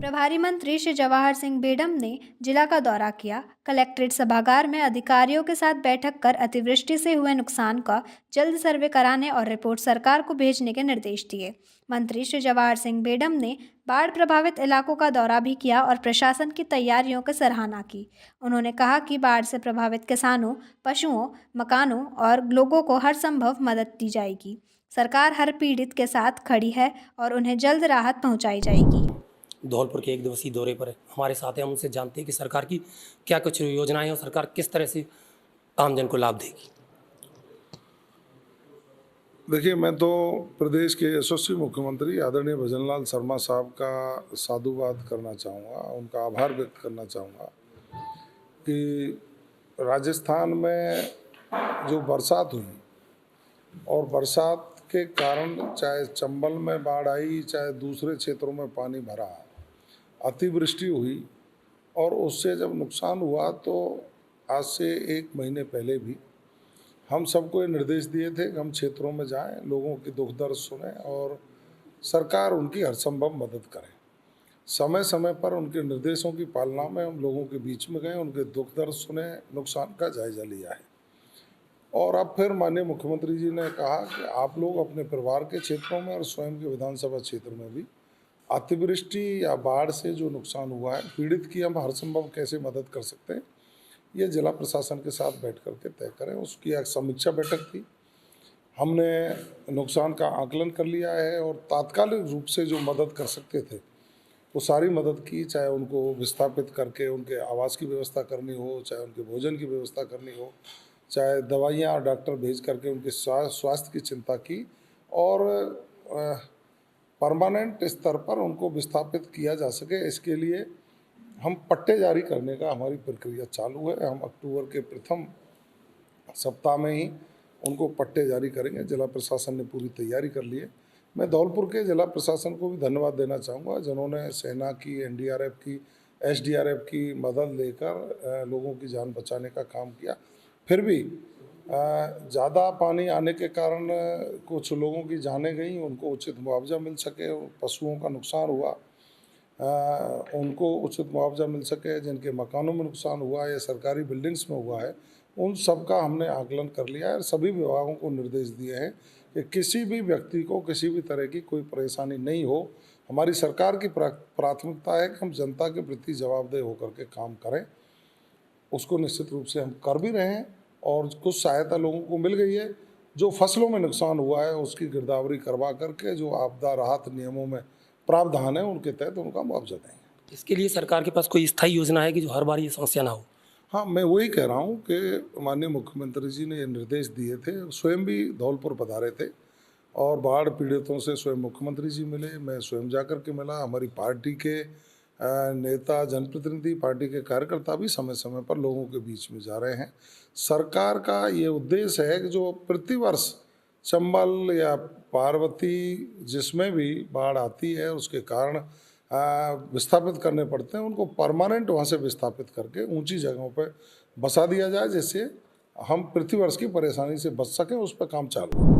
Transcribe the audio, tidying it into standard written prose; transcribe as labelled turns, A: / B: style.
A: प्रभारी मंत्री श्री जवाहर सिंह बेडम ने जिला का दौरा किया। कलेक्ट्रेट सभागार में अधिकारियों के साथ बैठक कर अतिवृष्टि से हुए नुकसान का जल्द सर्वे कराने और रिपोर्ट सरकार को भेजने के निर्देश दिए। मंत्री श्री जवाहर सिंह बेडम ने बाढ़ प्रभावित इलाकों का दौरा भी किया और प्रशासन की तैयारियों की सराहना की। उन्होंने कहा कि बाढ़ से प्रभावित किसानों, पशुओं, मकानों और लोगों को हर संभव मदद दी जाएगी। सरकार हर पीड़ित के साथ खड़ी है और उन्हें जल्द राहत पहुंचाई जाएगी।
B: धौलपुर के एक दिवसीय दौरे पर हमारे साथ हैं, हम उनसे जानते हैं कि सरकार की क्या कुछ योजनाएं हैं और सरकार किस तरह से आमजन को लाभ देगी।
C: देखिए, मैं तो प्रदेश के यशस्वी मुख्यमंत्री आदरणीय भजनलाल शर्मा साहब का साधुवाद करना चाहूँगा, उनका आभार व्यक्त करना चाहूँगा कि राजस्थान में जो बरसात हुई और बरसात के कारण चाहे चंबल में बाढ़ आई, चाहे दूसरे क्षेत्रों में पानी भरा, अतिवृष्टि हुई और उससे जब नुकसान हुआ तो आज से 1 महीने पहले भी हम सबको ये निर्देश दिए थे कि हम क्षेत्रों में जाएं, लोगों की दुख दर्द सुनें और सरकार उनकी हर संभव मदद करे। समय समय पर उनके निर्देशों की पालना में हम लोगों के बीच में गए, उनके दुख दर्द सुने, नुकसान का जायजा लिया है। और अब फिर माननीय मुख्यमंत्री जी ने कहा कि आप लोग अपने परिवार के क्षेत्रों में और स्वयं के विधानसभा क्षेत्र में भी अतिवृष्टि या बाढ़ से जो नुकसान हुआ है, पीड़ित की हम हर संभव कैसे मदद कर सकते हैं, ये जिला प्रशासन के साथ बैठ करके तय करें। उसकी एक समीक्षा बैठक थी, हमने नुकसान का आकलन कर लिया है और तात्कालिक रूप से जो मदद कर सकते थे वो सारी मदद की, चाहे उनको विस्थापित करके उनके आवास की व्यवस्था करनी हो, चाहे उनके भोजन की व्यवस्था करनी हो, चाहे दवाइयाँ और डॉक्टर भेज करके उनके स्वास्थ्य की चिंता की और परमानेंट स्तर पर उनको विस्थापित किया जा सके, इसके लिए हम पट्टे जारी करने का हमारी प्रक्रिया चालू है। हम अक्टूबर के प्रथम सप्ताह में ही उनको पट्टे जारी करेंगे। जिला प्रशासन ने पूरी तैयारी कर ली है। मैं धौलपुर के जिला प्रशासन को भी धन्यवाद देना चाहूँगा, जिन्होंने सेना की, एनडीआरएफ की, एसडीआरएफ की मदद लेकर लोगों की जान बचाने का काम किया। फिर भी ज़्यादा पानी आने के कारण कुछ लोगों की जानें गई, उनको उचित मुआवजा मिल सके, पशुओं का नुकसान हुआ उनको उचित मुआवजा मिल सके, जिनके मकानों में नुकसान हुआ या सरकारी बिल्डिंग्स में हुआ है, उन सब का हमने आकलन कर लिया है और सभी विभागों को निर्देश दिए हैं कि किसी भी व्यक्ति को किसी भी तरह की कोई परेशानी नहीं हो। हमारी सरकार की प्राथमिकता है कि हम जनता के प्रति जवाबदेह होकर के काम करें। उसको निश्चित रूप से हम कर भी रहे हैं और कुछ सहायता लोगों को मिल गई है। जो फसलों में नुकसान हुआ है उसकी गिरदावरी करवा करके जो आपदा राहत नियमों में प्रावधान है उनके तहत उनका मुआवजा देंगे।
B: इसके लिए सरकार के पास कोई स्थायी योजना है कि जो हर बार ये समस्या ना हो?
C: हाँ, मैं वही कह रहा हूँ कि माननीय मुख्यमंत्री जी ने ये निर्देश दिए थे, स्वयं भी धौलपुर पधारे थे और बाढ़ पीड़ितों से स्वयं मुख्यमंत्री जी मिले, मैं स्वयं जाकर के मिला। हमारी पार्टी के नेता, जनप्रतिनिधि, पार्टी के कार्यकर्ता भी समय समय पर लोगों के बीच में जा रहे हैं। सरकार का ये उद्देश्य है कि जो प्रतिवर्ष चंबल या पार्वती जिसमें भी बाढ़ आती है उसके कारण विस्थापित करने पड़ते हैं, उनको परमानेंट वहाँ से विस्थापित करके ऊंची जगहों पर बसा दिया जाए, जिससे हम प्रतिवर्ष की परेशानी से बच सकें। उस पर काम चालू है।